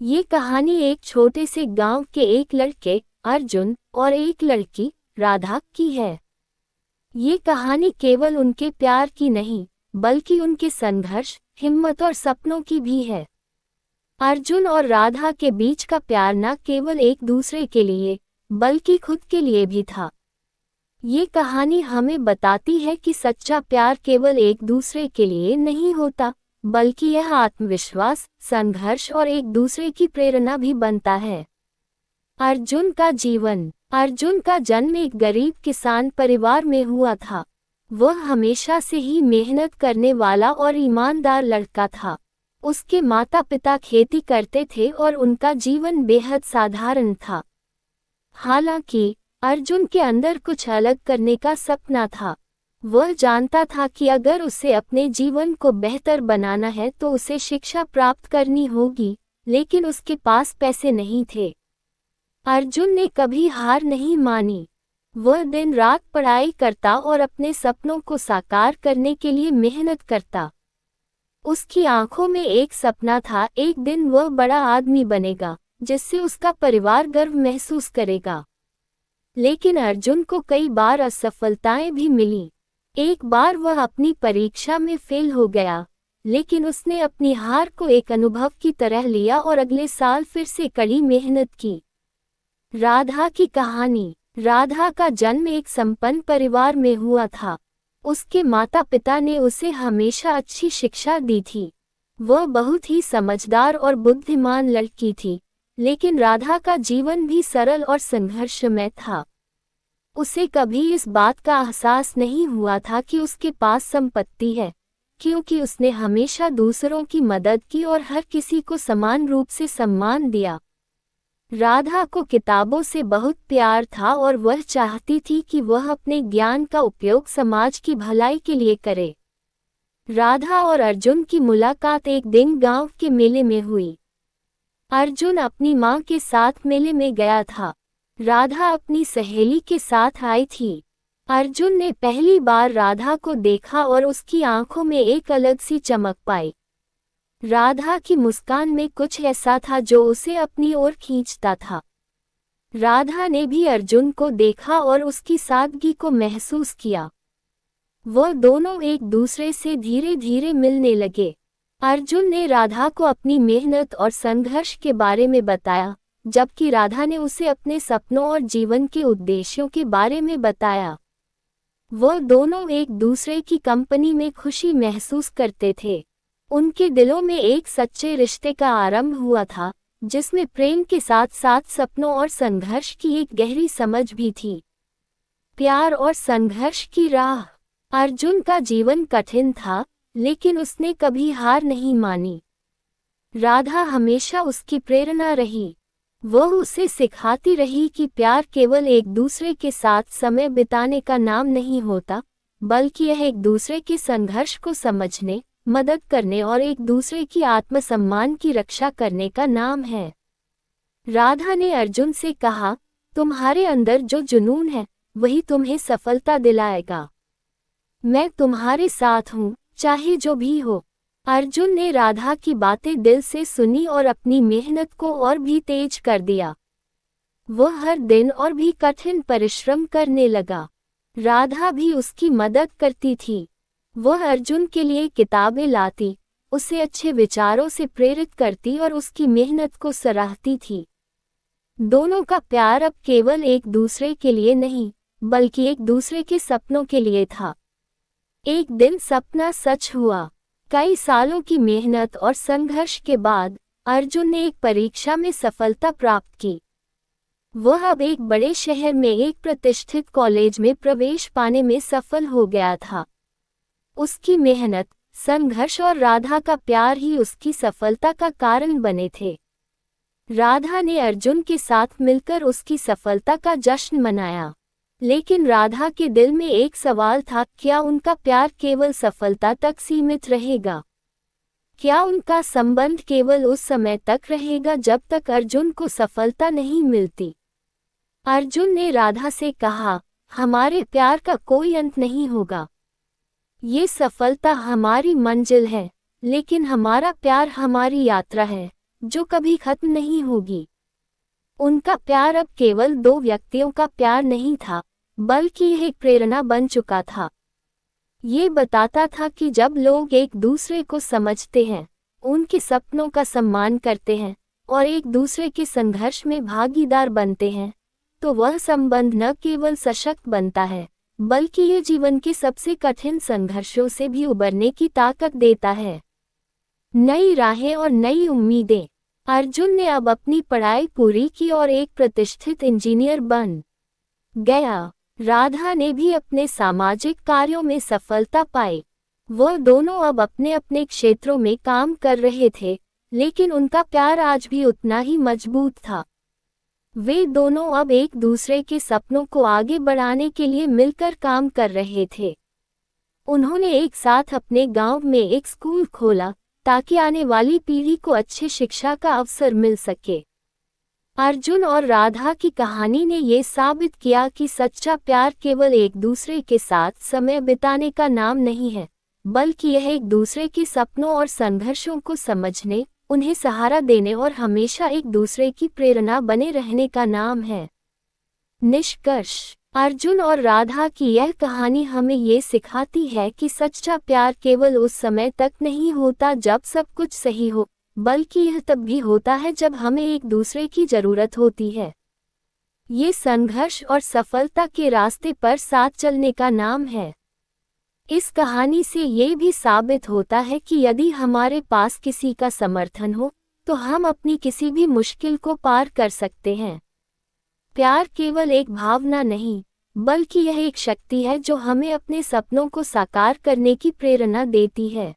ये कहानी एक छोटे से गांव के एक लड़के अर्जुन और एक लड़की राधा की है। ये कहानी केवल उनके प्यार की नहीं, बल्कि उनके संघर्ष, हिम्मत और सपनों की भी है। अर्जुन और राधा के बीच का प्यार न केवल एक दूसरे के लिए, बल्कि खुद के लिए भी था। ये कहानी हमें बताती है कि सच्चा प्यार केवल एक दूसरे के लिए नहीं होता, बल्कि यह आत्मविश्वास, संघर्ष और एक दूसरे की प्रेरणा भी बनता है। अर्जुन का जीवन। अर्जुन का जन्म एक गरीब किसान परिवार में हुआ था। वह हमेशा से ही मेहनत करने वाला और ईमानदार लड़का था। उसके माता पिता खेती करते थे और उनका जीवन बेहद साधारण था। हालांकि अर्जुन के अंदर कुछ अलग करने का सपना था। वह जानता था कि अगर उसे अपने जीवन को बेहतर बनाना है तो उसे शिक्षा प्राप्त करनी होगी, लेकिन उसके पास पैसे नहीं थे। अर्जुन ने कभी हार नहीं मानी। वह दिन रात पढ़ाई करता और अपने सपनों को साकार करने के लिए मेहनत करता। उसकी आंखों में एक सपना था, एक दिन वह बड़ा आदमी बनेगा, जिससे उसका परिवार गर्व महसूस करेगा। लेकिन अर्जुन को कई बार असफलताएं भी मिली। एक बार वह अपनी परीक्षा में फेल हो गया, लेकिन उसने अपनी हार को एक अनुभव की तरह लिया और अगले साल फिर से कड़ी मेहनत की। राधा की कहानी। राधा का जन्म एक संपन्न परिवार में हुआ था। उसके माता पिता ने उसे हमेशा अच्छी शिक्षा दी थी। वह बहुत ही समझदार और बुद्धिमान लड़की थी, लेकिन राधा का जीवन भी सरल और संघर्षमय था। उसे कभी इस बात का एहसास नहीं हुआ था कि उसके पास संपत्ति है, क्योंकि उसने हमेशा दूसरों की मदद की और हर किसी को समान रूप से सम्मान दिया। राधा को किताबों से बहुत प्यार था और वह चाहती थी कि वह अपने ज्ञान का उपयोग समाज की भलाई के लिए करे। राधा और अर्जुन की मुलाकात एक दिन गांव के मेले में हुई। अर्जुन अपनी मां के साथ मेले में गया था। राधा अपनी सहेली के साथ आई थी। अर्जुन ने पहली बार राधा को देखा और उसकी आंखों में एक अलग सी चमक पाई। राधा की मुस्कान में कुछ ऐसा था जो उसे अपनी ओर खींचता था। राधा ने भी अर्जुन को देखा और उसकी सादगी को महसूस किया। वह दोनों एक दूसरे से धीरे धीरे मिलने लगे। अर्जुन ने राधा को अपनी मेहनत और संघर्ष के बारे में बताया, जबकि राधा ने उसे अपने सपनों और जीवन के उद्देश्यों के बारे में बताया। वह दोनों एक दूसरे की कंपनी में खुशी महसूस करते थे। उनके दिलों में एक सच्चे रिश्ते का आरंभ हुआ था, जिसमें प्रेम के साथ साथ सपनों और संघर्ष की एक गहरी समझ भी थी। प्यार और संघर्ष की राह। अर्जुन का जीवन कठिन था, लेकिन उसने कभी हार नहीं मानी। राधा हमेशा उसकी प्रेरणा रही। वह उसे सिखाती रही कि प्यार केवल एक दूसरे के साथ समय बिताने का नाम नहीं होता, बल्कि यह एक दूसरे के संघर्ष को समझने, मदद करने और एक दूसरे की आत्मसम्मान की रक्षा करने का नाम है। राधा ने अर्जुन से कहा, तुम्हारे अंदर जो जुनून है, वही तुम्हें सफलता दिलाएगा। मैं तुम्हारे साथ हूँ, चाहे जो भी हो। अर्जुन ने राधा की बातें दिल से सुनी और अपनी मेहनत को और भी तेज कर दिया। वह हर दिन और भी कठिन परिश्रम करने लगा। राधा भी उसकी मदद करती थी। वह अर्जुन के लिए किताबें लाती, उसे अच्छे विचारों से प्रेरित करती और उसकी मेहनत को सराहती थी। दोनों का प्यार अब केवल एक दूसरे के लिए नहीं, बल्कि एक दूसरे के सपनों के लिए था। एक दिन सपना सच हुआ। कई सालों की मेहनत और संघर्ष के बाद अर्जुन ने एक परीक्षा में सफलता प्राप्त की। वह अब एक बड़े शहर में एक प्रतिष्ठित कॉलेज में प्रवेश पाने में सफल हो गया था। उसकी मेहनत, संघर्ष और राधा का प्यार ही उसकी सफलता का कारण बने थे। राधा ने अर्जुन के साथ मिलकर उसकी सफलता का जश्न मनाया। लेकिन राधा के दिल में एक सवाल था, क्या उनका प्यार केवल सफलता तक सीमित रहेगा? क्या उनका संबंध केवल उस समय तक रहेगा जब तक अर्जुन को सफलता नहीं मिलती? अर्जुन ने राधा से कहा, हमारे प्यार का कोई अंत नहीं होगा। ये सफलता हमारी मंजिल है, लेकिन हमारा प्यार हमारी यात्रा है। जो कभी खत्म नहीं होगी। उनका प्यार अब केवल दो व्यक्तियों का प्यार नहीं था, बल्कि यह एक प्रेरणा बन चुका था। ये बताता था कि जब लोग एक दूसरे को समझते हैं, उनके सपनों का सम्मान करते हैं और एक दूसरे के संघर्ष में भागीदार बनते हैं, तो वह संबंध न केवल सशक्त बनता है, बल्कि ये जीवन के सबसे कठिन संघर्षों से भी उबरने की ताकत देता है। नई राहें और नई उम्मीदें। अर्जुन ने अब अपनी पढ़ाई पूरी की और एक प्रतिष्ठित इंजीनियर बन गया। राधा ने भी अपने सामाजिक कार्यों में सफलता पाई। वह दोनों अब अपने अपने क्षेत्रों में काम कर रहे थे, लेकिन उनका प्यार आज भी उतना ही मजबूत था। वे दोनों अब एक दूसरे के सपनों को आगे बढ़ाने के लिए मिलकर काम कर रहे थे। उन्होंने एक साथ अपने गांव में एक स्कूल खोला, ताकि आने वाली पीढ़ी को अच्छी शिक्षा का अवसर मिल सके। अर्जुन और राधा की कहानी ने ये साबित किया कि सच्चा प्यार केवल एक दूसरे के साथ समय बिताने का नाम नहीं है, बल्कि यह एक दूसरे के सपनों और संघर्षों को समझने, उन्हें सहारा देने और हमेशा एक दूसरे की प्रेरणा बने रहने का नाम है। निष्कर्ष। अर्जुन और राधा की यह कहानी हमें ये सिखाती है कि सच्चा प्यार केवल उस समय तक नहीं होता जब सब कुछ सही हो, बल्कि यह तब भी होता है जब हमें एक दूसरे की जरूरत होती है। ये संघर्ष और सफलता के रास्ते पर साथ चलने का नाम है। इस कहानी से ये भी साबित होता है कि यदि हमारे पास किसी का समर्थन हो, तो हम अपनी किसी भी मुश्किल को पार कर सकते हैं। प्यार केवल एक भावना नहीं, बल्कि यह एक शक्ति है जो हमें अपने सपनों को साकार करने की प्रेरणा देती है।